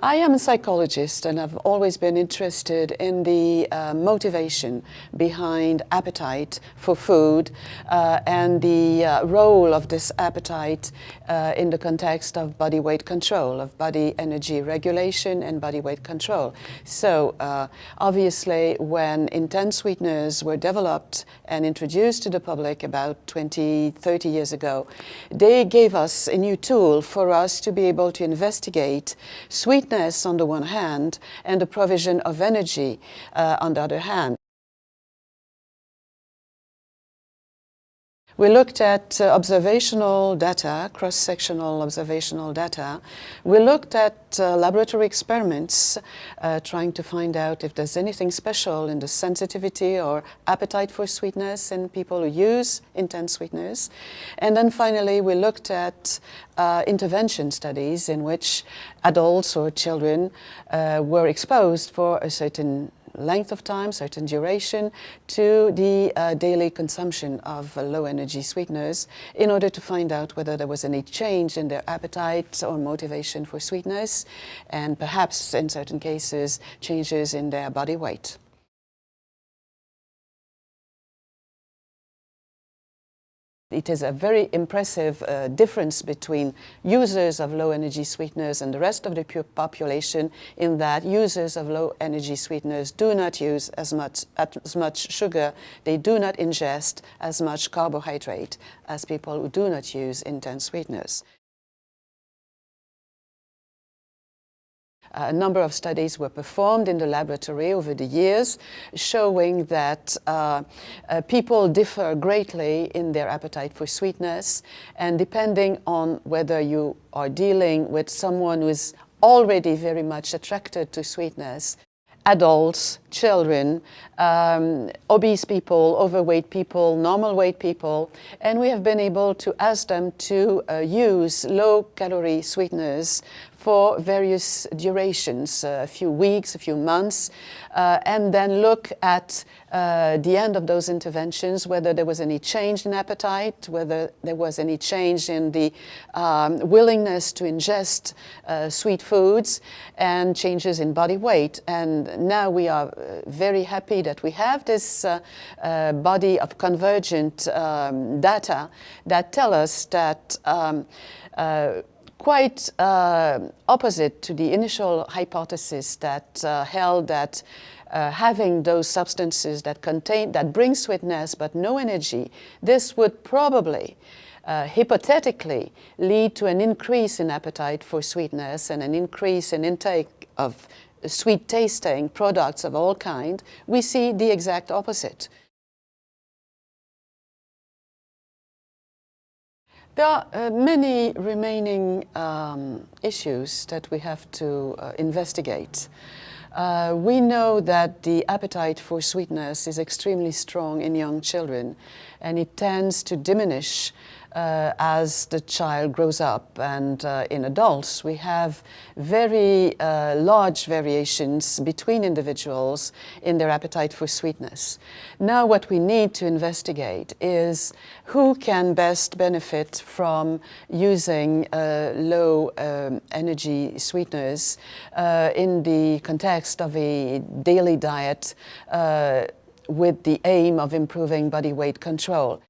I am a psychologist and I've always been interested in the motivation behind appetite for food and the role of this appetite in the context of body weight control, of body energy regulation and body weight control. So obviously when intense sweeteners were developed and introduced to the public about 20, 30 years ago, they gave us a new tool for us to be able to investigate sweetness on the one hand and the provision of energy on the other hand. We looked at observational data, cross-sectional observational data. We looked at laboratory experiments, trying to find out if there's anything special in the sensitivity or appetite for sweetness in people who use intense sweeteners. And then finally, we looked at intervention studies in which adults or children were exposed for a certain length of time, certain duration, to the daily consumption of low energy sweeteners in order to find out whether there was any change in their appetite or motivation for sweetness, and perhaps in certain cases changes in their body weight. It is a very impressive difference between users of low energy sweeteners and the rest of the population, in that users of low energy sweeteners do not use as much sugar, they do not ingest as much carbohydrate as people who do not use intense sweeteners. A number of studies were performed in the laboratory over the years, showing that people differ greatly in their appetite for sweetness, and depending on whether you are dealing with someone who is already very much attracted to sweetness, adults, children, obese people, overweight people, normal weight people, and we have been able to ask them to use low-calorie sweeteners for various durations, a few weeks, a few months, and then look at the end of those interventions, whether there was any change in appetite, whether there was any change in the willingness to ingest sweet foods, and changes in body weight. And now we are very happy that we have this body of convergent data that tell us that quite opposite to the initial hypothesis that held that having those substances that bring sweetness but no energy, this would probably hypothetically lead to an increase in appetite for sweetness and an increase in intake of sweet tasting products of all kinds. We see the exact opposite. There are many remaining issues that we have to investigate. We know that the appetite for sweetness is extremely strong in young children, and it tends to diminish as the child grows up. And in adults, we have very large variations between individuals in their appetite for sweetness. Now what we need to investigate is who can best benefit from using low energy sweeteners in the context of a daily diet with the aim of improving body weight control.